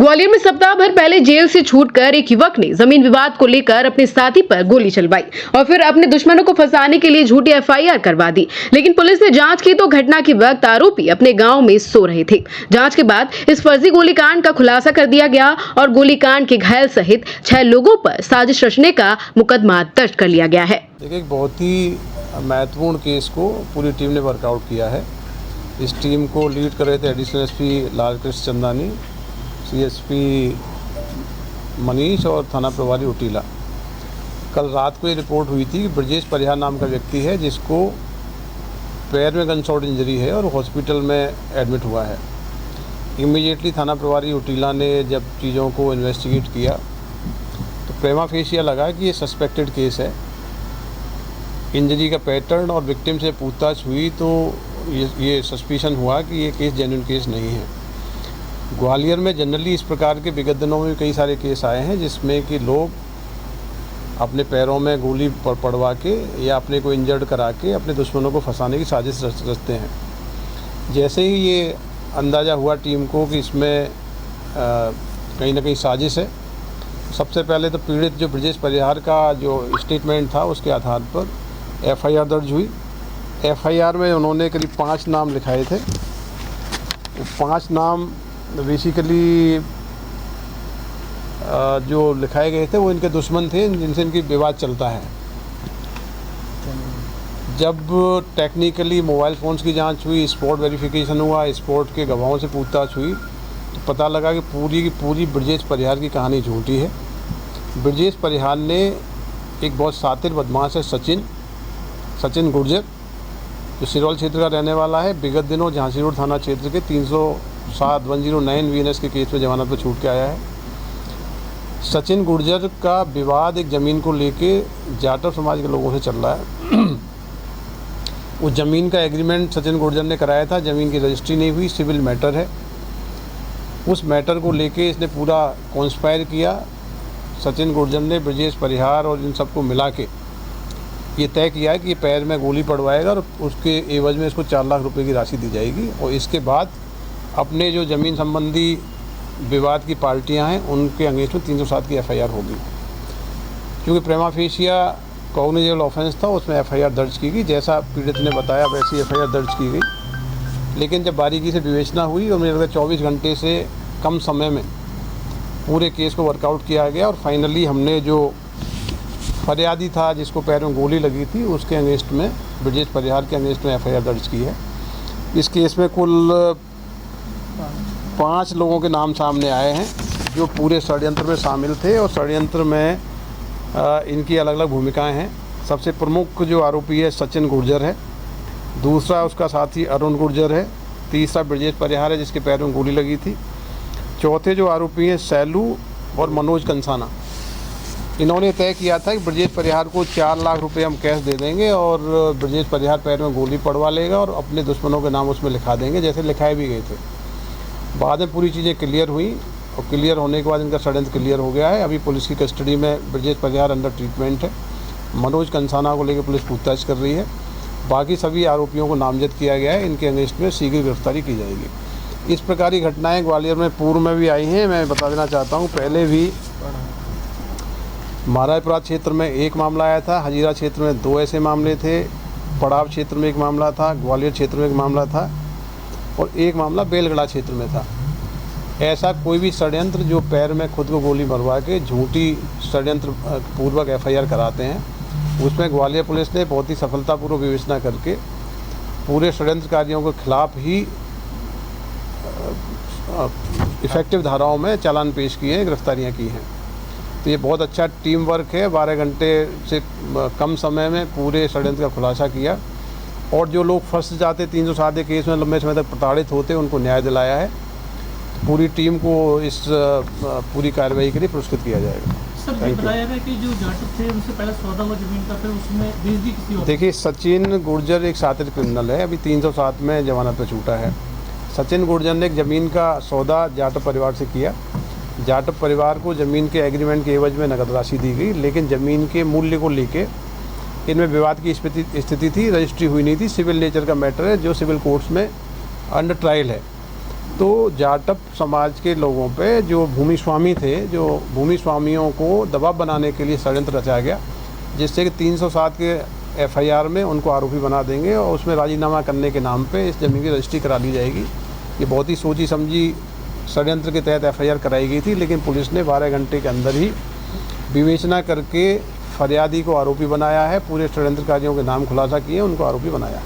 ग्वालियर में सप्ताह भर पहले जेल से छूटकर एक युवक ने जमीन विवाद को लेकर अपने साथी पर गोली चलवाई और फिर अपने दुश्मनों को फंसाने के लिए झूठी एफआईआर करवा दी। लेकिन पुलिस ने जांच की तो घटना के वक्त आरोपी अपने गांव में सो रहे थे। जांच के बाद इस फर्जी गोलीकांड का खुलासा कर दिया गया और गोलीकांड के घायल सहित 6 लोगों पर साजिश रचने का मुकदमा दर्ज कर लिया गया है। एक बहुत ही महत्वपूर्ण केस को पूरी टीम ने वर्कआउट किया है। इस टीम को लीड कर रहे थे additional SP Lalkrishna Chandani, CSP Manish और थाना प्रभारी उटीला। कल रात को ये रिपोर्ट हुई थी कि ब्रजेश परिहार नाम का व्यक्ति है जिसको पैर में गनशॉट इंजरी है और हॉस्पिटल में एडमिट हुआ है। इमीडिएटली थाना प्रभारी उटीला ने जब चीज़ों को इन्वेस्टिगेट किया तो प्रेमा फेशिया लगा कि ये सस्पेक्टेड केस है। इंजरी का पैटर्न और विक्टिम से पूछताछ हुई तो ये सस्पिशन हुआ कि ये केस जेन्युइन केस नहीं है। ग्वालियर में जनरली इस प्रकार के विगत दिनों में कई सारे केस आए हैं जिसमें कि लोग अपने पैरों में गोली पड़वा के या अपने को इंजर्ड करा के अपने दुश्मनों को फंसाने की साजिश रचते हैं। जैसे ही ये अंदाज़ा हुआ टीम को कि इसमें कहीं ना कहीं साजिश है, सबसे पहले तो पीड़ित जो ब्रजेश परिहार का जो स्टेटमेंट था उसके आधार पर एफआईआर दर्ज हुई। एफआईआर में उन्होंने करीब 5 नाम लिखाए थे। 5 नाम बेसिकली जो लिखाए गए थे वो इनके दुश्मन थे जिनसे इनकी विवाद चलता है। जब टेक्निकली मोबाइल फ़ोन्स की जांच हुई, स्पॉट वेरिफिकेशन हुआ, स्पॉट के गवाहों से पूछताछ हुई तो पता लगा कि पूरी की पूरी ब्रजेश परिहार की कहानी झूठी है। ब्रजेश परिहार ने एक बहुत शातिर बदमाश है सचिन गुर्जर, जो सिरौल क्षेत्र का रहने वाला है। विगत दिनों झांसी रोड थाना क्षेत्र के 307-109 वीएनएस के केस में जमानत पर छूट के आया है। सचिन गुर्जर का विवाद एक ज़मीन को लेके जाटव समाज के लोगों से चल रहा है। उस ज़मीन का एग्रीमेंट सचिन गुर्जर ने कराया था, ज़मीन की रजिस्ट्री नहीं हुई, सिविल मैटर है। उस मैटर को लेके इसने पूरा कॉन्स्पायर किया। सचिन गुर्जर ने ब्रजेश परिहार और इन सबको मिला के ये तय किया है कि ये पैर में गोली पड़वाएगा और उसके एवज में इसको 4 लाख रुपए की राशि दी जाएगी और इसके बाद अपने जो ज़मीन संबंधी विवाद की पार्टियां हैं उनके अगेंस्ट में 307 की एफआईआर होगी। क्योंकि प्रेमा फेशिया कॉग्निजेबल ऑफेंस था, उसमें एफआईआर दर्ज की गई। जैसा पीड़ित ने बताया वैसी एफआईआर दर्ज की गई। लेकिन जब बारीकी से विवेचना हुई और मुझे लगता है 24 घंटे से कम समय में पूरे केस को वर्कआउट किया गया और फाइनली हमने जो फरियादी था जिसको पैर में गोली लगी थी उसके अगेंस्ट में, ब्रजेश परिहार के अगेंस्ट में एफआईआर दर्ज की है। इस केस में कुल 5 लोगों के नाम सामने आए हैं जो पूरे षड्यंत्र में शामिल थे और षड्यंत्र में इनकी अलग अलग भूमिकाएं हैं। सबसे प्रमुख जो आरोपी है सचिन गुर्जर है, दूसरा उसका साथी अरुण गुर्जर है, तीसरा ब्रजेश परिहार है जिसके पैर में गोली लगी थी, चौथे जो आरोपी हैं सैलू और मनोज कंसाना। इन्होंने तय किया था कि ब्रजेश परिहार को 4 लाख रुपए हम कैश दे देंगे और ब्रजेश परिहार पैर में गोली पड़वा लेगा और अपने दुश्मनों के नाम उसमें लिखा देंगे, जैसे लिखाए भी गए थे। बाद में पूरी चीज़ें क्लियर हुई और क्लियर होने के बाद इनका षड्यंत्र क्लियर हो गया है। अभी पुलिस की कस्टडी में ब्रजेश परिहार अंडर ट्रीटमेंट है। मनोज कंसाना को लेकर पुलिस पूछताछ कर रही है। बाकी सभी आरोपियों को नामजद किया गया है। इनके अगेंस्ट में शीघ्र गिरफ्तारी की जाएगी। इस प्रकार की घटनाएँ ग्वालियर में पूर्व में भी आई हैं। मैं बता देना चाहता हूँ, पहले भी महाराजपुरा क्षेत्र में एक मामला आया था, हजीरा क्षेत्र में 2 ऐसे मामले थे, पड़ाव क्षेत्र में एक मामला था, ग्वालियर क्षेत्र में एक मामला था और एक मामला बेलगड़ा क्षेत्र में था। ऐसा कोई भी षड्यंत्र जो पैर में खुद को गोली मरवा के झूठी षड्यंत्र पूर्वक एफआईआर कराते हैं, उसमें ग्वालियर पुलिस ने बहुत ही सफलतापूर्वक विवेचना करके पूरे षड्यंत्रकारियों के खिलाफ ही इफेक्टिव धाराओं में चालान पेश किए हैं, गिरफ्तारियाँ की हैं। तो ये बहुत अच्छा टीम वर्क है। 12 घंटे से कम समय में पूरे षड्यंत्र का खुलासा किया और जो लोग फंस जाते 307 केस में लंबे समय तक प्रताड़ित होते उनको न्याय दिलाया है। पूरी टीम को इस पूरी कार्रवाई के लिए पुरस्कृत किया जाएगा। सर, बताया है कि जो जाटव थे उनसे पहले सौदा हुआ जमीन का, फिर उसमें बेच दी किसी और। देखिए, सचिन गुर्जर एक शातिर क्रिमिनल है, अभी 307 में जमानत पर छूटा है। सचिन गुर्जर ने एक ज़मीन का सौदा जाटव परिवार से किया। जाटव परिवार को ज़मीन के एग्रीमेंट के एवज में नकद राशि दी गई, लेकिन ज़मीन के मूल्य को लेके इनमें विवाद की स्थिति थी, रजिस्ट्री हुई नहीं थी। सिविल नेचर का मैटर है जो सिविल कोर्ट्स में अंडर ट्रायल है। तो जाटव समाज के लोगों पे जो भूमि स्वामी थे, जो भूमि स्वामियों को दबाव बनाने के लिए षड्यंत्र रचा गया, जिससे कि 307 के एफआईआर में उनको आरोपी बना देंगे और उसमें राजीनामा करने के नाम पे इस ज़मीन की रजिस्ट्री करा ली जाएगी। ये बहुत ही सोची समझी षड्यंत्र के तहत एफआईआर कराई गई थी, लेकिन पुलिस ने 12 घंटे के अंदर ही विवेचना करके फरियादी को आरोपी बनाया है, पूरे षड्यंत्रकारियों के नाम खुलासा किए, उनको आरोपी बनाया।